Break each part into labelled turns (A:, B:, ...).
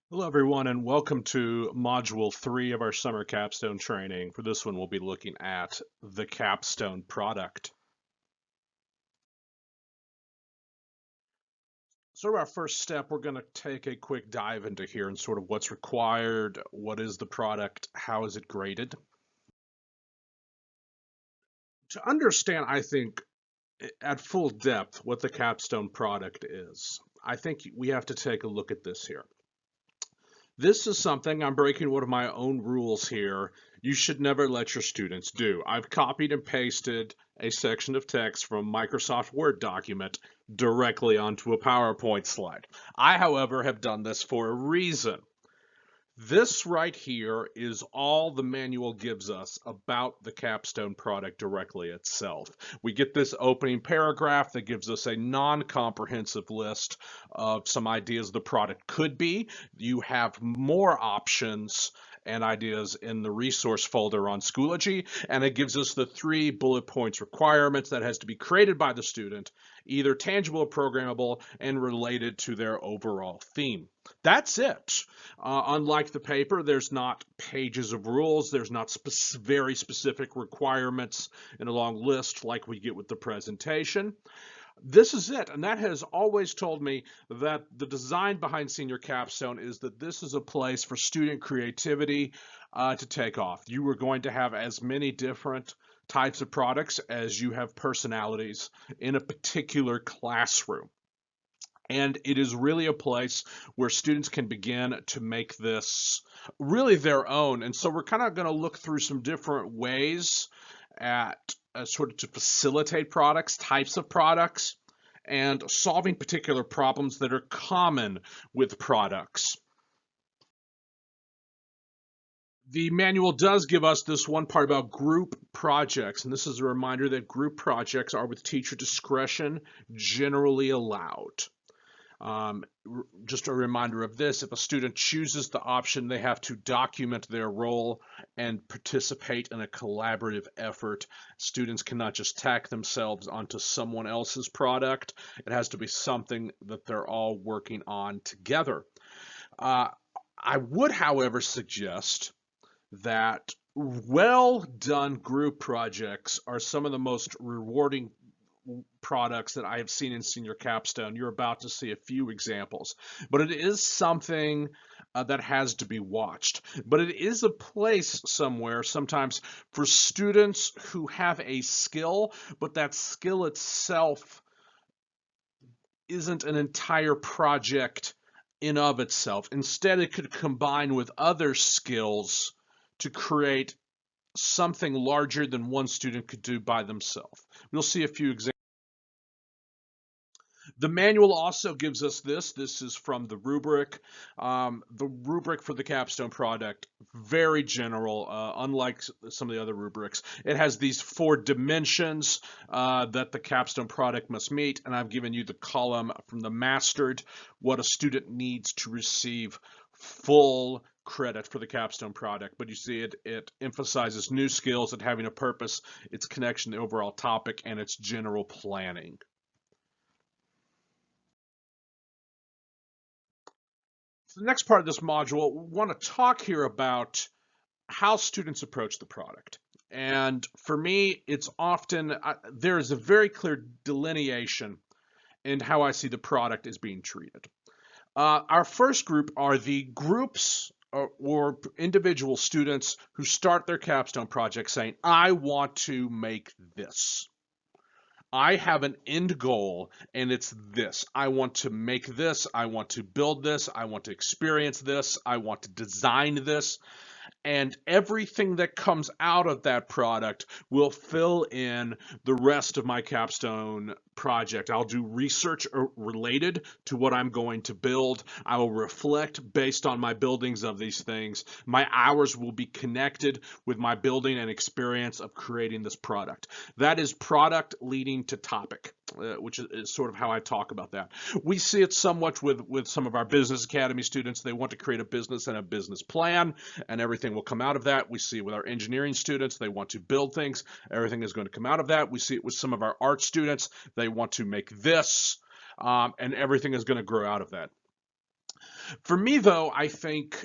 A: Hello, everyone, and welcome to Module 3 of our summer capstone training. For this one, we'll be looking at the capstone product. So our first step, we're going to take a quick dive into here and sort of what's required, what is the product, how is it graded. To understand, I think, at full depth what the capstone product is, I think we have to take a look at this here. This is something I'm breaking one of my own rules here. You should never let your students do. I've copied and pasted a section of text from a Microsoft Word document directly onto a PowerPoint slide. I, however, have done this for a reason. This right here is all the manual gives us about the capstone product directly itself. We get this opening paragraph that gives us a non-comprehensive list of some ideas the product could be. You have more options and ideas in the resource folder on Schoology, and it gives us the 3 bullet points requirements that has to be created by the student, either tangible or programmable, and related to their overall theme. That's it. Unlike the paper, there's not pages of rules. There's not very specific requirements in a long list like we get with the presentation. This is it, and that has always told me that the design behind Senior Capstone is that this is a place for student creativity to take off. You are going to have as many different types of products as you have personalities in a particular classroom. And it is really a place where students can begin to make this really their own. And so we're kind of going to look through some different ways at sort of to facilitate products, types of products, and solving particular problems that are common with products. The manual does give us this one part about group projects, and this is a reminder that group projects are with teacher discretion generally allowed. Just a reminder of this, if a student chooses the option, they have to document their role and participate in a collaborative effort. Students cannot just tack themselves onto someone else's product. It has to be something that they're all working on together. I would, however, suggest that well done group projects are some of the most rewarding products that I have seen in Senior Capstone. You're about to see a few examples, but it is something that has to be watched. But it is a place somewhere sometimes for students who have a skill, but that skill itself isn't an entire project in of itself. Instead, it could combine with other skills to create something larger than one student could do by themselves. We'll see a few examples. The manual also gives us this. This is from the rubric. The rubric for the capstone product, very general, unlike some of the other rubrics. It has these 4 dimensions that the capstone product must meet, and I've given you the column from the mastered, what a student needs to receive full credit for the capstone product. But you see it emphasizes new skills and having a purpose, its connection to the overall topic, and its general planning. So the next part of this module, we want to talk here about how students approach the product. And for me, it's often, there is a very clear delineation in how I see the product as being treated. Our first group are the groups or individual students who start their capstone project saying, I want to make this. I have an end goal, and it's this. I want to make this. I want to build this. I want to experience this. I want to design this. And everything that comes out of that product will fill in the rest of my capstone project. I'll do research related to what I'm going to build. I will reflect based on my buildings of these things. My hours will be connected with my building and experience of creating this product. That is product leading to topic, which is sort of how I talk about that. We see it somewhat with some of our business academy students. They want to create a business and a business plan, and everything will come out of that. We see with our engineering students, they want to build things. Everything is going to come out of that. We see it with some of our art students. They want to make this, and everything is going to grow out of that. For me, though, I think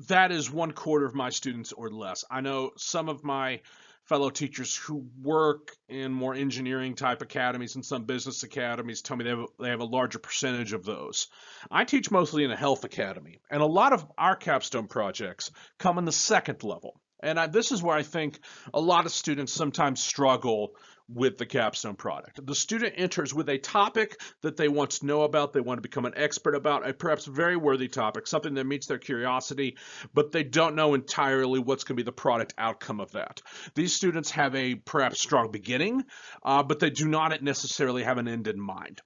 A: that is 1/4 of my students or less. I know some of my fellow teachers who work in more engineering type academies and some business academies tell me they have a larger percentage of those. I teach mostly in a health academy, and a lot of our capstone projects come in the second level. And this is where I think a lot of students sometimes struggle with the capstone product. The student enters with a topic that they want to know about, they want to become an expert about, a perhaps very worthy topic, something that meets their curiosity, but they don't know entirely what's going to be the product outcome of that. These students have a perhaps strong beginning, but they do not necessarily have an end in mind.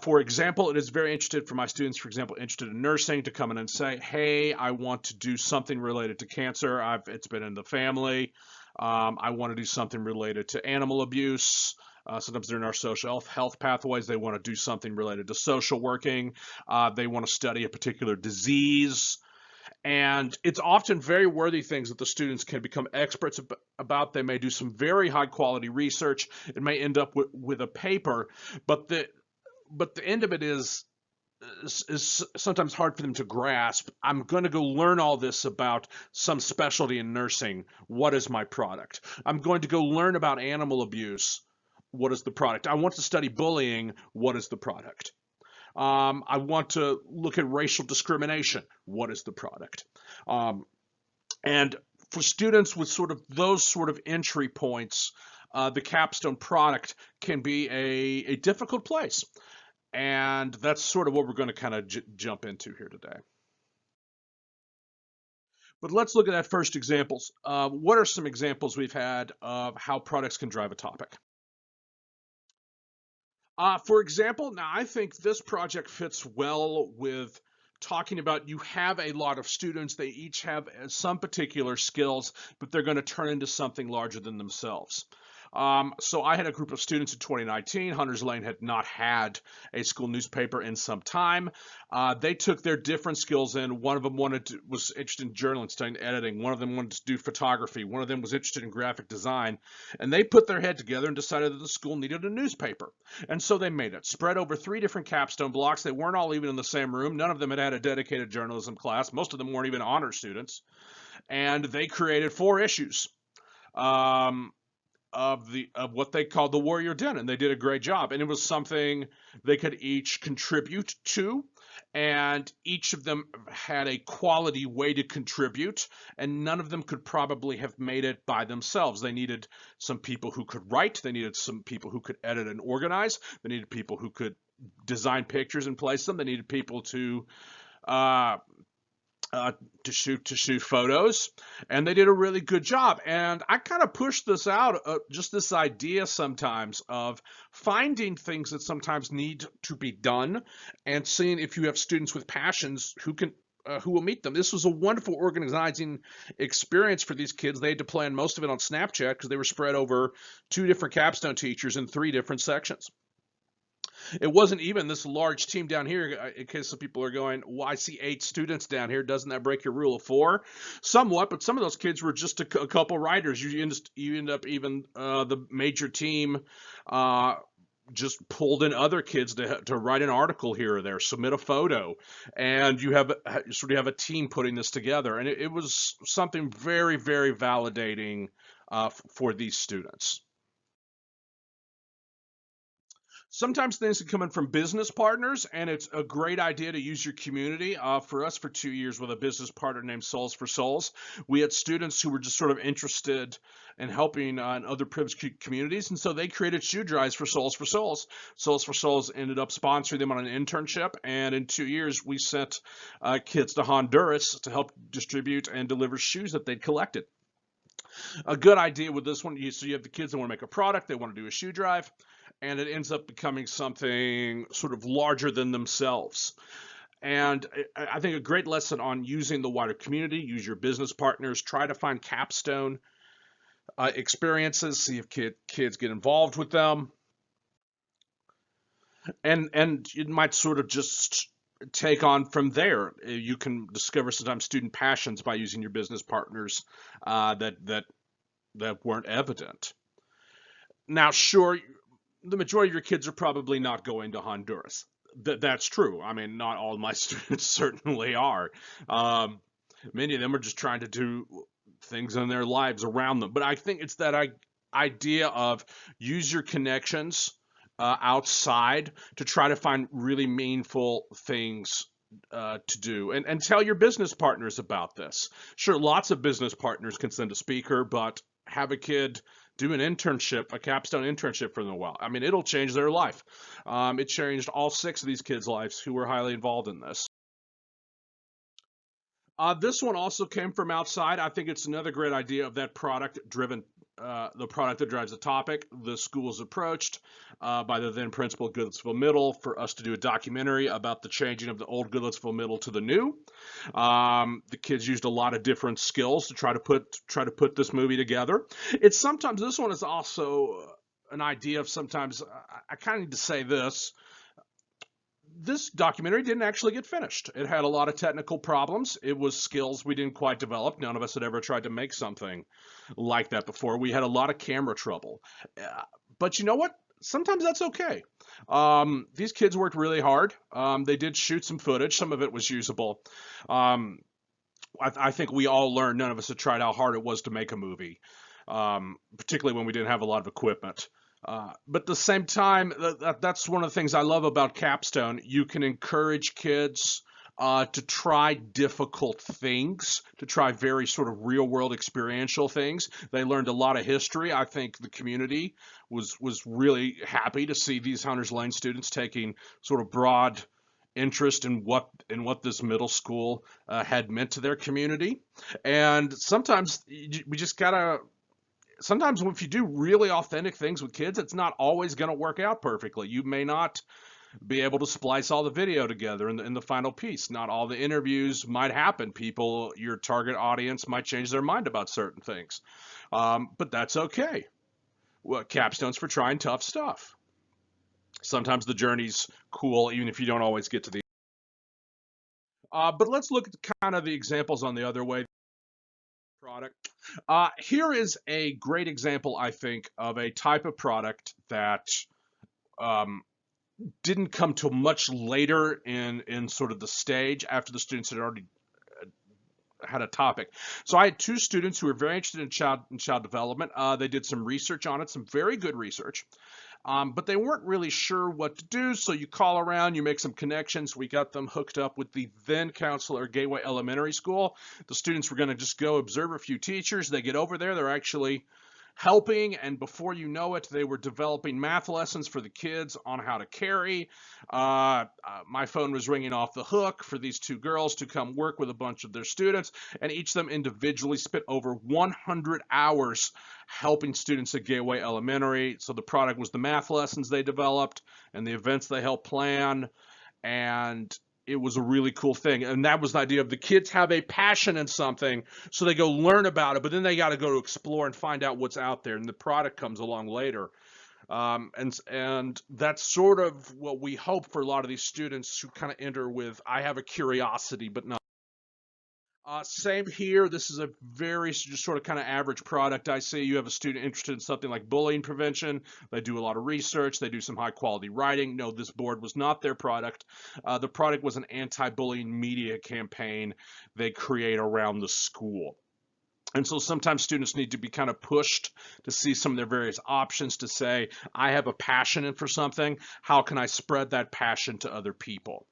A: For example, it is very interested for my students, for example, interested in nursing to come in and say, hey, I want to do something related to cancer. It's been in the family. I want to do something related to animal abuse. Sometimes they're in our social health pathways. They want to do something related to social working. They want to study a particular disease. And it's often very worthy things that the students can become experts about. They may do some very high quality research. It may end up with a paper, but the end of it is sometimes hard for them to grasp. I'm going to go learn all this about some specialty in nursing. What is my product? I'm going to go learn about animal abuse. What is the product? I want to study bullying. What is the product? I want to look at racial discrimination. What is the product? And for students with sort of those sort of entry points, the capstone product can be a difficult place. And that's sort of what we're going to kind of jump into here today. But let's look at that first examples. What are some examples we've had of how products can drive a topic? For example, now I think this project fits well with talking about you have a lot of students, they each have some particular skills, but they're going to turn into something larger than themselves. So I had a group of students in 2019. Hunters Lane had not had a school newspaper in some time. They took their different skills in. One of them was interested in journalism, studying editing. One of them wanted to do photography. One of them was interested in graphic design. And they put their head together and decided that the school needed a newspaper. And so they made it, spread over 3 different capstone blocks. They weren't all even in the same room. None of them had had a dedicated journalism class. Most of them weren't even honor students. And they created 4 issues. Of what they called the Warrior Den, and they did a great job. And it was something they could each contribute to, and each of them had a quality way to contribute, and none of them could probably have made it by themselves. They needed some people who could write, they needed some people who could edit and organize, they needed people who could design pictures and place them, they needed people uh, to shoot photos, and they did a really good job. And I kind of pushed this out, just this idea sometimes of finding things that sometimes need to be done, and seeing if you have students with passions who will meet them. This was a wonderful organizing experience for these kids. They had to plan most of it on Snapchat because they were spread over 2 different capstone teachers in 3 different sections. It wasn't even this large team down here, in case some people are going, well, I see 8 students down here. Doesn't that break your rule of 4? Somewhat, but some of those kids were just a couple writers. You end up even the major team just pulled in other kids to write an article here or there, submit a photo, and you sort of have a team putting this together. And it was something very, very validating for these students. Sometimes things can come in from business partners, and it's a great idea to use your community. For us, for 2 years with a business partner named Souls for Souls, we had students who were just sort of interested in helping in other privileged communities, and so they created shoe drives for Souls for Souls. Souls for Souls ended up sponsoring them on an internship, and in 2 years, we sent kids to Honduras to help distribute and deliver shoes that they'd collected. A good idea with this one, so you have the kids that want to make a product, they want to do a shoe drive, and it ends up becoming something sort of larger than themselves. And I think a great lesson on using the wider community, use your business partners, try to find capstone experiences, see if kids get involved with them, and it might sort of just take on from there. You can discover sometimes student passions by using your business partners that weren't evident. Now, sure, the majority of your kids are probably not going to Honduras. That's true. I mean, not all my students certainly are. Um, Many of them are just trying to do things in their lives around them. But I think it's that idea of use your connections outside to try to find really meaningful things to do, and tell your business partners about this. Sure, lots of business partners can send a speaker, but have a kid do an internship, a capstone internship for them a while. I mean, it'll change their life. It changed all 6 of these kids' lives who were highly involved in this. This one also came from outside. I think it's another great idea of that the product that drives the topic. The school was approached by the then principal of Goodlettsville Middle for us to do a documentary about the changing of the old Goodlettsville Middle to the new. The kids used a lot of different skills to try to put this movie together. It's sometimes this one is also an idea of sometimes I kind of need to say this documentary didn't actually get finished. It had a lot of technical problems. It was skills we didn't quite develop. None of us had ever tried to make something like that before. We had a lot of camera trouble. But you know what? Sometimes that's okay. These kids worked really hard. They did shoot some footage. Some of it was usable. Um, I think we all learned, none of us had tried how hard it was to make a movie, particularly when we didn't have a lot of equipment. But at the same time, that's one of the things I love about Capstone. You can encourage kids to try difficult things, to try very sort of real world experiential things. They learned a lot of history. I think the community was really happy to see these Hunters Lane students taking sort of broad interest in what this middle school had meant to their community. And sometimes we just gotta sometimes if you do really authentic things with kids, it's not always going to work out perfectly. You may not be able to splice all the video together in the final piece. Not all the interviews might happen. People, your target audience might change their mind about certain things. But that's okay. Well, Capstone's for trying tough stuff. Sometimes the journey's cool, even if you don't always get to the. But let's look at kind of the examples on the other way. Product. Here is a great example, I think, of a type of product that um, didn't come till much later in sort of the stage after the students had already had a topic. So I had 2 students who were very interested in child development. They did some research on it, some very good research. But they weren't really sure what to do, so you call around, you make some connections. We got them hooked up with the then counselor at Gateway Elementary School. The students were going to just go observe a few teachers. They get over there, they're actually helping, and before you know it, they were developing math lessons for the kids on how to carry. My phone was ringing off the hook for these 2 girls to come work with a bunch of their students, and each of them individually spent over 100 hours helping students at Gateway Elementary. So the product was the math lessons they developed and the events they helped plan, and it was a really cool thing. And that was the idea of the kids have a passion in something, so they go learn about it, but then they got to go to explore and find out what's out there, and the product comes along later. And that's sort of what we hope for a lot of these students who kind of enter with, I have a curiosity, but not. Same here. This is a very just sort of kind of average product. I see you have a student interested in something like bullying prevention. They do a lot of research. They do some high quality writing. No, this board was not their product. The product was an anti-bullying media campaign they create around the school. And so sometimes students need to be kind of pushed to see some of their various options to say, I have a passion for something. How can I spread that passion to other people?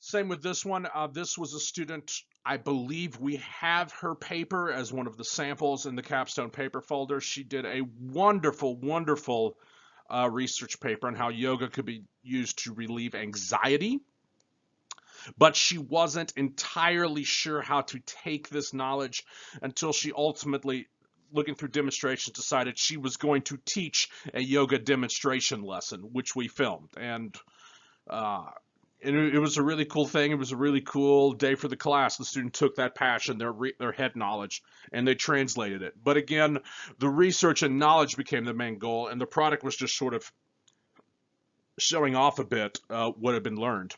A: Same with this one. This was a student, I believe we have her paper as one of the samples in the Capstone paper folder. She did a wonderful, wonderful research paper on how yoga could be used to relieve anxiety, but she wasn't entirely sure how to take this knowledge until she ultimately, looking through demonstrations, decided she was going to teach a yoga demonstration lesson, which we filmed. Uh, and it was a really cool thing. It was a really cool day for the class. The student took that passion, their head knowledge, and they translated it. But again, the research and knowledge became the main goal, and the product was just sort of showing off a bit what had been learned.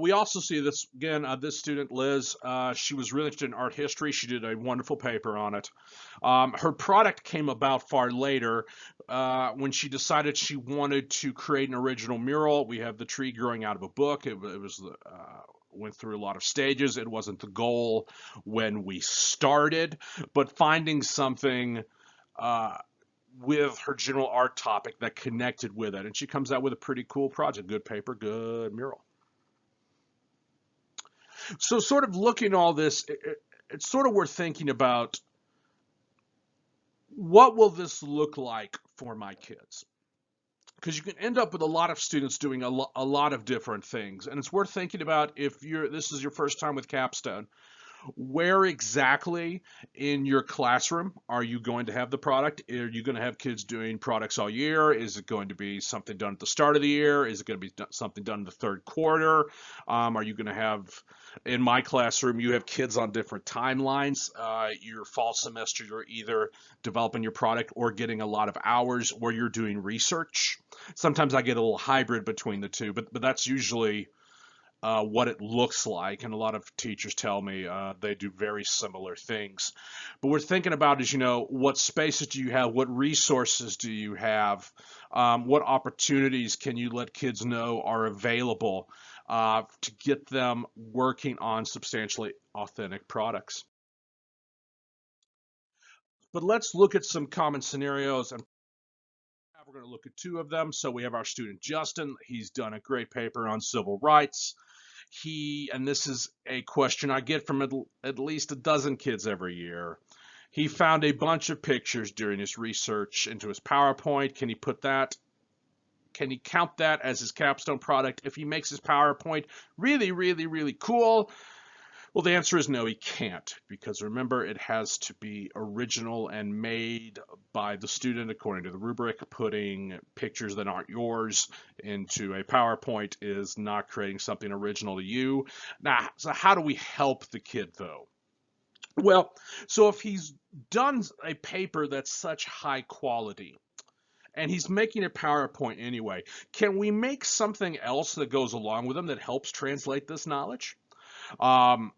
A: We also see this again. This student, Liz, she was really interested in art history. She did a wonderful paper on it. Her product came about far later when she decided she wanted to create an original mural. We have the tree growing out of a book. It was went through a lot of stages. It wasn't the goal when we started, but finding something uh, with her general art topic that connected with it, and she comes out with a pretty cool project. Good paper, good mural. So sort of looking at all this, it's sort of worth thinking about what will this look like for my kids? Because you can end up with a lot of students doing a lot of different things, and it's worth thinking about if this is your first time with Capstone. Where exactly in your classroom are you going to have the product? Are you going to have kids doing products all year? Is it going to be something done at the start of the year? Is it going to be something done in the third quarter? Are you going to have, in my classroom, you have kids on different timelines. Your fall semester, you're either developing your product or getting a lot of hours, or you're doing research. Sometimes I get a little hybrid between the two, but that's usually what it looks like, and a lot of teachers tell me they do very similar things. But we're thinking about is, what spaces do you have? What resources do you have? What opportunities can you let kids know are available to get them working on substantially authentic products? But let's look at some common scenarios, and we're going to look at two of them. So we have our student Justin. He's done a great paper on civil rights. And this is a question I get from at least a dozen kids every year. He found a bunch of pictures during his research into his PowerPoint. Can he count that as his capstone product if he makes his PowerPoint really, really, really cool? Well, the answer is no, he can't, because remember, it has to be original and made by the student according to the rubric. Putting pictures that aren't yours into a PowerPoint is not creating something original to you. Now, so how do we help the kid, though? Well, so if he's done a paper that's such high quality, and he's making a PowerPoint anyway, can we make something else that goes along with him that helps translate this knowledge? Um,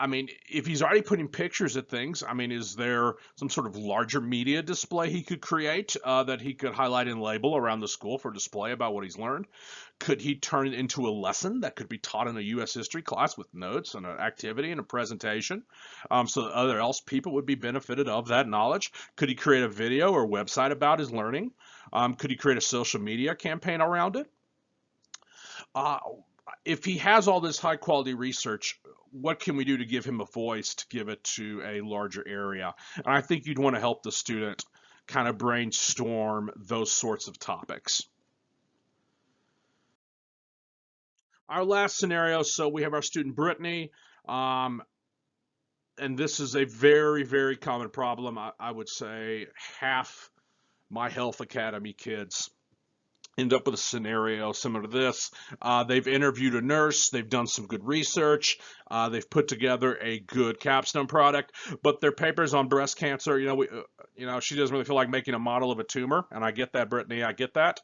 A: I mean, if he's already putting pictures at things, I mean, is there some sort of larger media display he could create that he could highlight and label around the school for display about what he's learned? Could he turn it into a lesson that could be taught in a U.S. history class with notes and an activity and a presentation so that other else people would be benefited of that knowledge? Could he create a video or website about his learning? Could he create a social media campaign around it? Uh, if he has all this high quality research, what can we do to give him a voice to give it to a larger area? And I think you'd want to help the student kind of brainstorm those sorts of topics. Our last scenario, so we have our student Brittany, um, and this is a very, very common problem. I would say half my health academy kids end up with a scenario similar to this. They've interviewed a nurse, they've done some good research, they've put together a good capstone product, but their papers on breast cancer, she doesn't really feel like making a model of a tumor, and I get that, Brittany, I get that.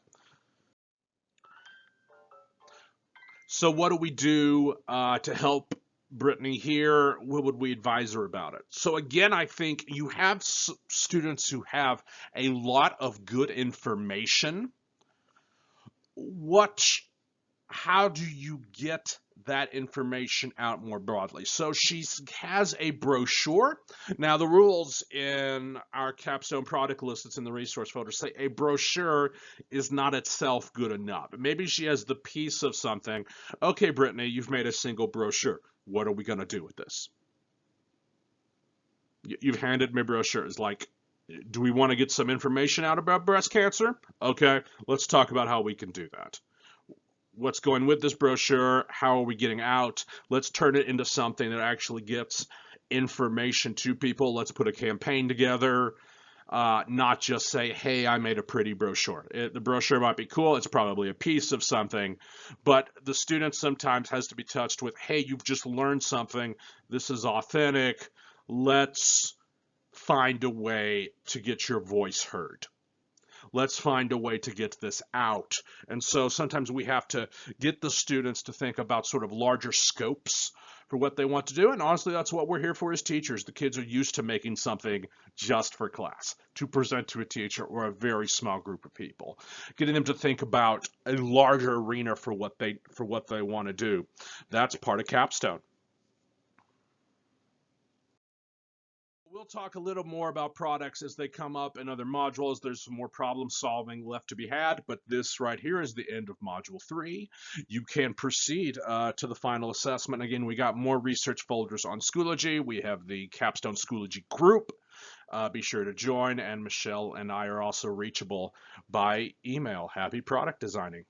A: So what do we do to help Brittany here? What would we advise her about it? So again, I think you have students who have a lot of good information. How do you get that information out more broadly? So she has a brochure. Now, the rules in our capstone product list that's in the resource folder say a brochure is not itself good enough. Maybe she has the piece of something. Okay, Brittany, you've made a single brochure. What are we going to do with this? You've handed me brochures. Like, do we want to get some information out about breast cancer? Okay, let's talk about how we can do that. What's going with this brochure? How are we getting out? Let's turn it into something that actually gets information to people. Let's put a campaign together, not just say, hey, I made a pretty brochure. The brochure might be cool. It's probably a piece of something, but the student sometimes has to be touched with, hey, you've just learned something. This is authentic. Let's find a way to get your voice heard. Let's find a way to get this out. And so sometimes we have to get the students to think about sort of larger scopes for what they want to do. And honestly, that's what we're here for as teachers. The kids are used to making something just for class, to present to a teacher or a very small group of people. Getting them to think about a larger arena for what they want to do. That's part of Capstone. We'll talk a little more about products as they come up in other modules. There's some more problem solving left to be had, but this right here is the end of Module 3. You can proceed to the final assessment. Again, we got more research folders on Schoology. We have the Capstone Schoology group. Be sure to join, and Michelle and I are also reachable by email. Happy product designing.